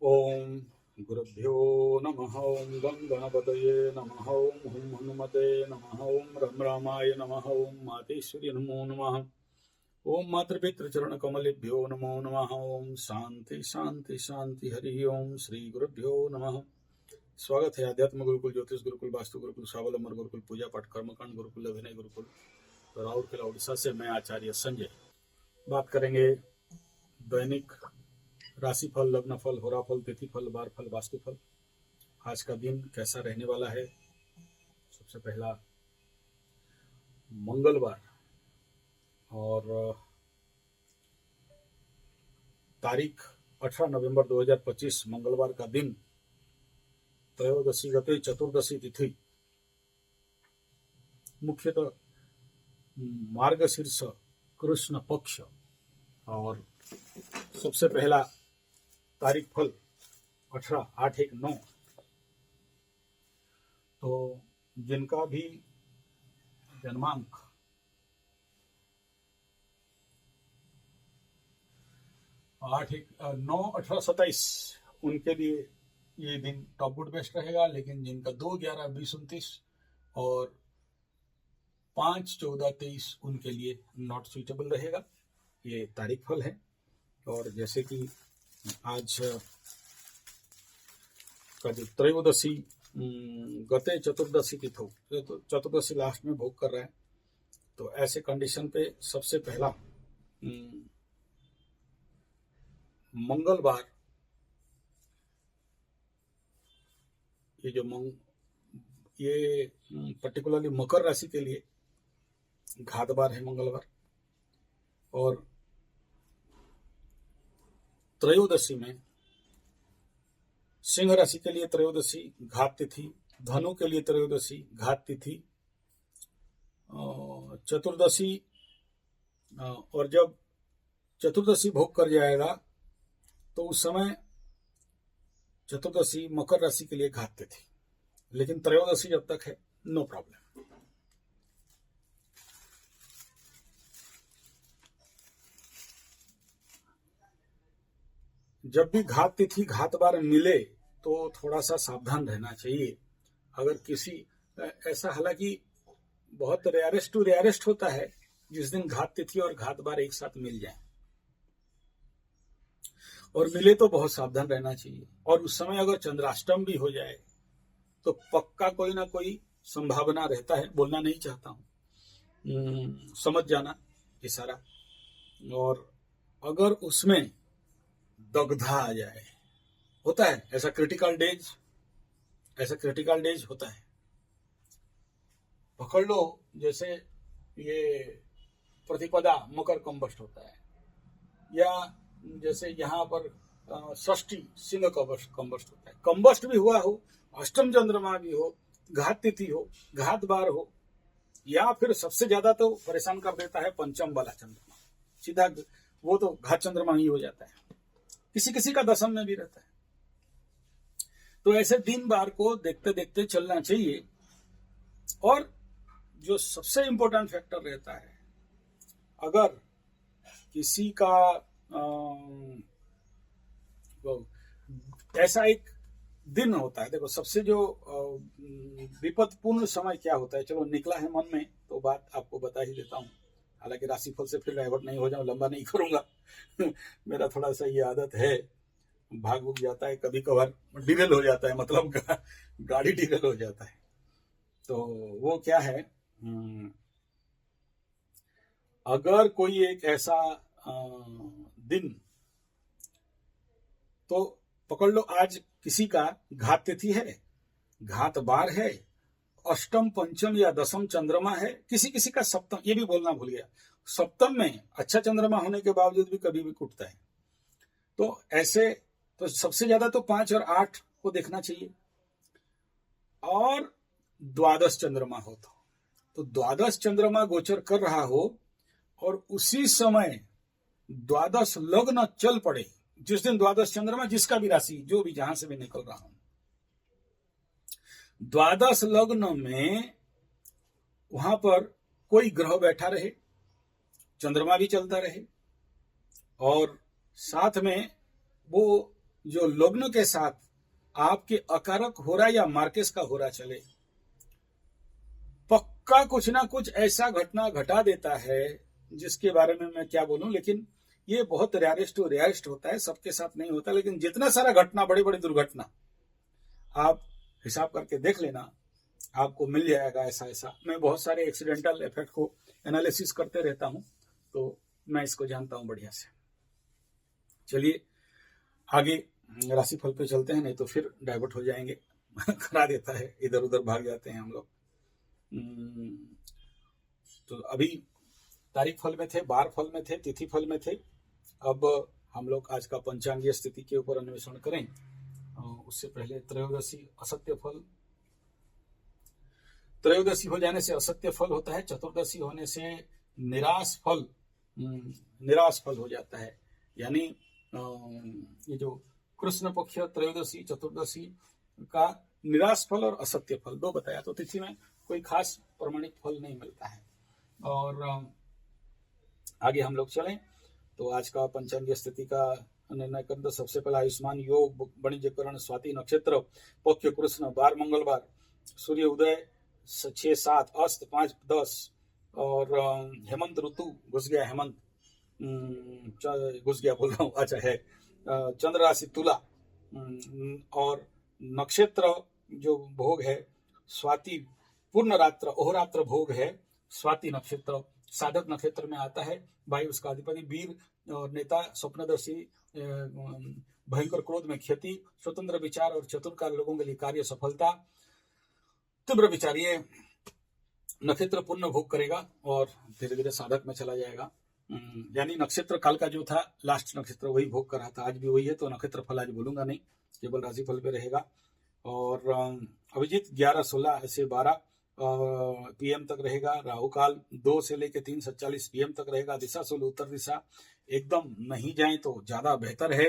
ओम गुरुभ्यो नमः। ओम गं गणपतये नमः। ओम हुं हनुमते नमः। ओम रं रामाय नमः। ओम मातेश्वरी नमो नमः। ओम मातृपितृचरण कमलेभ्यो नमो नमः। ओम शांति शांति शांति। हरि ओम श्री गुरुभ्यो नमः। स्वागत है आध्यात्म गुरुकुल, ज्योतिष गुरुकुल, वास्तु गुरुकुल, स्वावलंबन गुरुकुल, पूजा पाठ कर्मकांड गुरुकुल, अभिनय गुरुकुल राउरकेला उड़ीसा से मैं आचार्य संजय बात करेंगे दैनिक राशिफल, लग्नफल, होराफल, तिथिफल, वारफल, वास्तुफल। आज का दिन कैसा रहने वाला है। सबसे पहला मंगलवार और तारीख 18 नवंबर 2025 मंगलवार का दिन, त्रयोदशी गते चतुर्दशी तिथि, मुख्यतः मार्गशीर्ष कृष्ण पक्ष। और सबसे पहला तारीख फल 18/8/19। तो जिनका भी जन्मांक 8/9/18/27 उनके लिए ये दिन टॉप गुड बेस्ट रहेगा। लेकिन जिनका 2/11/20/29 और 5/14/23 उनके लिए नॉट सुइटेबल रहेगा। ये तारीख फल है। और जैसे कि आज का जो त्रयोदशी गते चतुर्दशी तिथि, तो चतुर्दशी लास्ट में भोग कर रहे हैं। तो ऐसे कंडीशन पे सबसे पहला मंगलवार, ये पर्टिकुलरली मकर राशि के लिए घात बार है मंगलवार। और त्रयोदशी में सिंह राशि के लिए त्रयोदशी घात तिथि, धनु के लिए त्रयोदशी घात तिथि, चतुर्दशी। और जब चतुर्दशी भोग कर जाएगा तो उस समय चतुर्दशी मकर राशि के लिए घात तिथि। लेकिन त्रयोदशी जब तक है, नो प्रॉब्लम। जब भी घात तिथि घात बार मिले तो थोड़ा सा सावधान रहना चाहिए। अगर किसी ऐसा, हालांकि बहुत रेयरेस्ट टू रेयरेस्ट होता है जिस दिन घात तिथि और घात बार एक साथ मिल जाए, और मिले तो बहुत सावधान रहना चाहिए। और उस समय अगर चंद्राष्टम भी हो जाए तो पक्का कोई ना कोई संभावना रहता है। बोलना नहीं चाहता हूं, समझ जाना इशारा। और अगर उसमें दग्धा आ जाए, होता है ऐसा क्रिटिकल डेज होता है। पकड़ लो, जैसे ये प्रतिपदा मकर कंबस्ट होता है, या जैसे यहाँ पर षष्ठी सिंह कंबस्ट होता है। कंबस्ट भी हुआ हो, अष्टम चंद्रमा भी हो, घात तिथि हो, घात बार हो, या फिर सबसे ज्यादा तो परेशान कर देता है पंचम वाला चंद्रमा। सीधा वो तो घात चंद्रमा ही हो जाता है। किसी किसी का दशम में भी रहता है। तो ऐसे दिन बार को देखते देखते चलना चाहिए। और जो सबसे इंपॉर्टेंट फैक्टर रहता है, अगर किसी का ऐसा एक दिन होता है, देखो सबसे जो विपदपूर्ण समय क्या होता है, चलो निकला है मन में तो बात आपको बता ही देता हूँ। हालांकि राशिफल से फिर डाइवर्ट नहीं हो जाऊं, लंबा नहीं करूंगा। मेरा थोड़ा सा ये आदत है, भाग भूग जाता है, कभी कभार डिरेल हो जाता है, मतलब गाड़ी डिरेल हो जाता है। तो वो क्या है, अगर कोई एक ऐसा दिन, तो पकड़ लो आज किसी का घात तिथि है, घात बार है, अष्टम पंचम या दसम चंद्रमा है, किसी किसी का सप्तम, ये भी बोलना भूल गया, सप्तम में अच्छा चंद्रमा होने के बावजूद भी कभी भी टूटता है। तो ऐसे तो सबसे ज्यादा तो 5 और 8 को देखना चाहिए। और द्वादश चंद्रमा हो तो द्वादश चंद्रमा गोचर कर रहा हो और उसी समय द्वादश लग्न चल पड़े, जिस दिन द्वादश चंद्रमा, जिसका भी राशि जो भी जहां से भी निकल रहा हूं, द्वादश लग्न में वहां पर कोई ग्रह बैठा रहे, चंद्रमा भी चलता रहे, और साथ में वो जो लग्न के साथ आपके अकारक हो रहा या मार्केस का हो रहा चले, पक्का कुछ ना कुछ ऐसा घटना घटा देता है जिसके बारे में मैं क्या बोलूं। लेकिन ये बहुत रेयरेस्ट होता है, सबके साथ नहीं होता। लेकिन जितना सारा घटना, बड़ी बड़ी दुर्घटना आप हिसाब करके देख लेना, आपको मिल जाएगा ऐसा ऐसा। मैं बहुत सारे एक्सीडेंटल इफेक्ट को एनालिसिस करते रहता हूं, तो मैं इसको जानता हूं बढ़िया से। चलिए आगे राशिफल पे चलते हैं, नहीं तो फिर डाइवर्ट हो जाएंगे। करा देता है, इधर उधर भाग जाते हैं हम लोग। तो अभी तारीख फल में थे, बार फल में थे, तिथि फल में थे। अब हम लोग आज का पंचांगीय स्थिति के ऊपर अन्वेषण करें। उससे पहले त्रयोदशी असत्य फल, त्रयोदशी हो जाने से असत्य फल होता है, चतुर्दशी होने से निराश फल हो जाता है। यानी ये जो कृष्ण पक्ष त्रयोदशी चतुर्दशी का निराश फल और असत्य फल दो बताया। तो तिथि में कोई खास प्रमाणिक फल नहीं मिलता है। और आगे हम लोग चलें तो आज का पंचांगीय स्थिति का निर्णय कर दो। सबसे पहला आयुष्मान योग, वाणिज्यकरण, स्वाति नक्षत्र, पक्ष कृष्ण, बार मंगलवार, सूर्य उदय 6-7, अस्त 5-10 और हेमंत ऋतु घुस गया। हेमंत घुस गया बोल रहा हूँ, अच्छा है। चंद्र राशि तुला और नक्षत्र जो भोग है स्वाति, पूर्ण रात्र अहोरात्र भोग है स्वाति नक्षत्र, साधक नक्षत्र में आता है। भाई उसका अधिपति वीर और नेता, स्वप्नदर्शी, भयंकर क्रोध में क्षति, स्वतंत्र विचार और चतुर लोगों के लिए कार्य सफलता, तीव्र विचार। ये नक्षत्र पूर्ण भोग करेगा और धीरे धीरे साधक में चला जाएगा। यानी नक्षत्र काल का जो था लास्ट नक्षत्र वही भोग कर रहा था, आज भी वही है। तो नक्षत्र फल आज बोलूंगा नहीं, केवल राशि फल पे रहेगा। और अभिजीत 11-16 से 12 पीएम तक रहेगा। राहु काल 2 से लेकर 3:47 पीएम तक रहेगा। दिशा सोल उत्तर दिशा, एकदम नहीं जाए तो ज्यादा बेहतर है।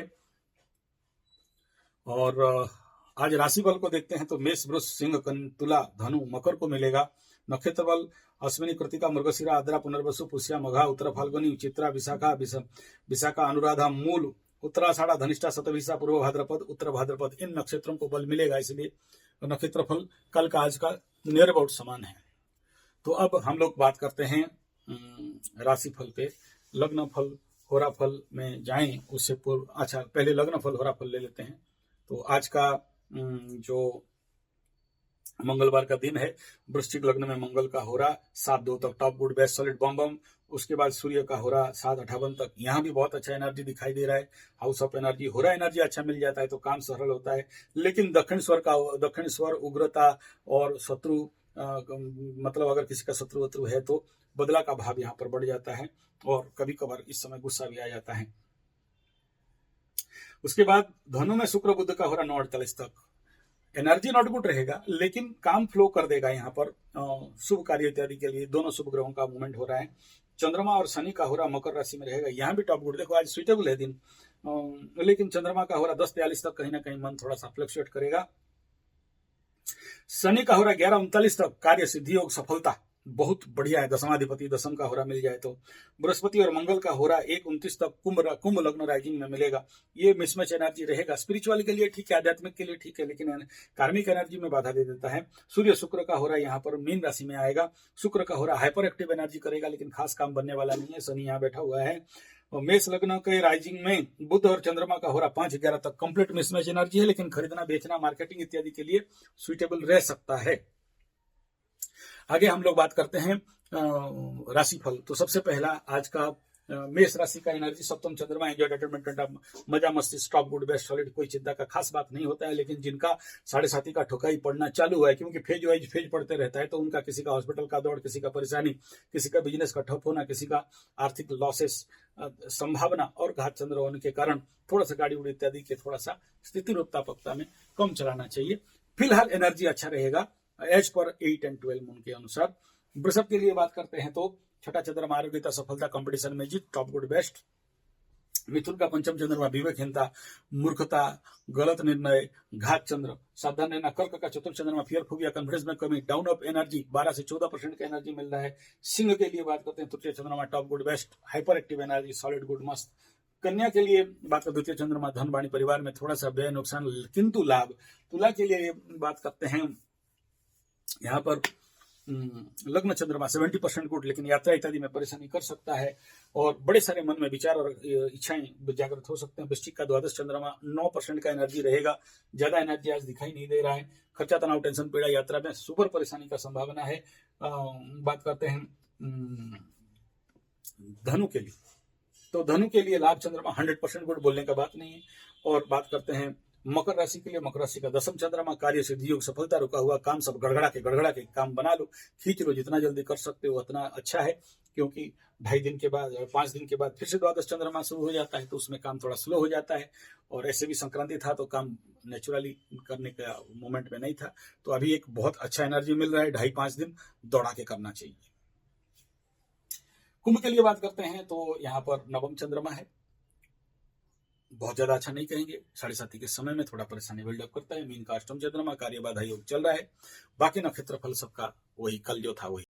और आज राशि बल को देखते हैं तो मेष, वृष, सिंह, तुला, धनु, मकर को मिलेगा। नक्षत्र बल अश्विनी, कृतिका, मृगशिरा, आद्रा, पुनर्वसु, पुष्या, मघा, उत्तर फाल्गुनी, चित्रा, विशाखा, अनुराधा, मूल, उत्तराषाढ़ा, धनिष्ठा, शतभिषा, पूर्व भाद्रपद, उत्तर भाद्रपद, इन नक्षत्रों को बल मिलेगा। इसलिए नक्षत्र फल कल का आज का नियर अबाउट समान है। तो अब हम लोग बात करते हैं राशि फल पे। लग्न फल होरा फल में जाएं उससे पूर्व, अच्छा पहले लग्न फल होरा फल ले लेते हैं। तो आज का जो मंगलवार का दिन है, वृश्चिक लग्न में मंगल का होरा 7-2 तक टॉप गुड बेस्ट सॉलिड बम। उसके बाद सूर्य का होरा 7:58 तक, यहाँ भी बहुत अच्छा एनर्जी दिखाई दे रहा है। हाउस ऑफ एनर्जी, होरा एनर्जी अच्छा मिल जाता है तो काम सरल होता है। लेकिन दक्षिण स्वर उग्रता और शत्रु, मतलब अगर किसी का शत्रु है तो बदला का भाव यहाँ पर बढ़ जाता है और कभी कभार इस समय गुस्सा भी आ जाता है। उसके बाद धनु में शुक्र बुध का होरा 9:48 तक, एनर्जी नॉट गुड रहेगा लेकिन काम फ्लो कर देगा। यहाँ पर शुभ कार्य इत्यादि के लिए दोनों शुभ ग्रहों का मूवमेंट हो रहा है। चंद्रमा और शनि का होरा मकर राशि में रहेगा, यहाँ भी टॉप गुड। देखो आज सुइटेबल है दिन, लेकिन चंद्रमा का होरा 10:43 तक कहीं ना कहीं मन थोड़ा सा फ्लक्चुएट करेगा। शनि का होरा 11:39 तक कार्य सिद्धि योग सफलता बहुत बढ़िया है। दशमाधिपति दशम का होरा मिल जाए तो। बृहस्पति और मंगल का होरा 1:29 तक कुंभ लग्न राइजिंग में मिलेगा। ये मिसमैच एनर्जी रहेगा। स्पिरिचुअल के लिए ठीक है, आध्यात्मिक के लिए ठीक है, लेकिन कार्मिक एनर्जी में बाधा दे देता है। सूर्य शुक्र का होरा यहाँ पर मीन राशि में आएगा। शुक्र का होरा हाइपर एक्टिव एनर्जी करेगा लेकिन खास काम बनने वाला नहीं है। शनि यहाँ बैठा हुआ है। मेष लग्न के राइजिंग में बुध और चंद्रमा का होरा 5-11 तक कंप्लीट मिसमैच एनर्जी है, लेकिन खरीदना बेचना मार्केटिंग इत्यादि के लिए सुइटेबल रह सकता है। आगे हम लोग बात करते हैं राशिफल। तो सबसे पहला आज का मेष राशि का एनर्जी, सप्तम चंद्रमा, एंजॉयमेंट, मजा मस्ती, स्टॉप गुड बेस्ट सॉलिड, कोई चिंता का खास बात नहीं होता है। लेकिन जिनका 7.5 का ठोकाई पड़ना चालू हुआ है, क्योंकि फेज वाइज फेज पड़ते रहता है, तो उनका किसी का हॉस्पिटल का दौड़, किसी का परेशानी, किसी का बिजनेस का ठप होना, किसी का आर्थिक लॉसेस संभावना और घात चंद्र होने के कारण थोड़ा सा गाड़ी उड़ी इत्यादि के थोड़ा सा स्थिति रूपतापकता में कम चलाना चाहिए। फिलहाल एनर्जी अच्छा रहेगा एज पर 8 और 12 मून के अनुसार। वृषभ के लिए बात करते हैं तो छठा चंद्रमा, आरोग्यता, सफलता, कंपटीशन में जीत, टॉप गुड बेस्ट। मिथुन का पंचम चंद्रमा, विवेकहीनता, मूर्खता, गलत निर्णय, घात चंद्र, सावधान रहना। कर्क का चतुर्थ चंद्रमा, फियर फोबिया, कॉन्फिडेंस में कमी, डाउन ऑफ एनर्जी, 12 से 14% का एनर्जी मिल रहा है। सिंह के लिए बात करते हैं, तृतीय चंद्रमा, top good best, hyper active energy, solid good मस्त, कन्या के लिए बात कर, द्वितीय चंद्रमा धन वाणी परिवार में थोड़ा सा व्यय नुकसान किंतु लाभ। तुला के लिए बात करते हैं, यहाँ पर लग्न चंद्रमा 70% गुड, लेकिन यात्रा इत्यादि में परेशानी कर सकता है और बड़े सारे मन में विचार और इच्छाएं जागृत हो सकते हैं। वृश्चिक का द्वादश चंद्रमा 9% का एनर्जी रहेगा, ज्यादा एनर्जी आज दिखाई नहीं दे रहा है। खर्चा, तनाव, टेंशन, पीड़ा, यात्रा में सुपर परेशानी का संभावना है। बात करते हैं धनु के लिए, तो धनु के लिए लाभ चंद्रमा 100% गुड, बोलने का बात नहीं है। और बात करते हैं मकर राशि के लिए, मकर राशि का दशम चंद्रमा कार्य सिद्धि योग, सफलता, रुका हुआ काम सब गड़गड़ा के काम बना लो, खींच लो, जितना जल्दी कर सकते हो उतना अच्छा है, क्योंकि 2.5 दिन के बाद 5 दिन के बाद फिर से द्वादश चंद्रमा शुरू हो जाता है, तो उसमें काम थोड़ा स्लो हो जाता है। और ऐसे भी संक्रांति था तो काम नेचुरली करने का मोमेंट में नहीं था, तो अभी एक बहुत अच्छा एनर्जी मिल रहा है, 2.5-5 दिन दौड़ा के करना चाहिए। कुंभ के लिए बात करते हैं तो यहाँ पर नवम चंद्रमा है, बहुत ज्यादा अच्छा नहीं कहेंगे, 7:30 के समय में थोड़ा परेशानी बिल्डअप करता है। मीन का अष्टम चंद्रमा कार्य बाधा योग चल रहा है, बाकी नक्षत्र फल सबका वही कल जो था वही।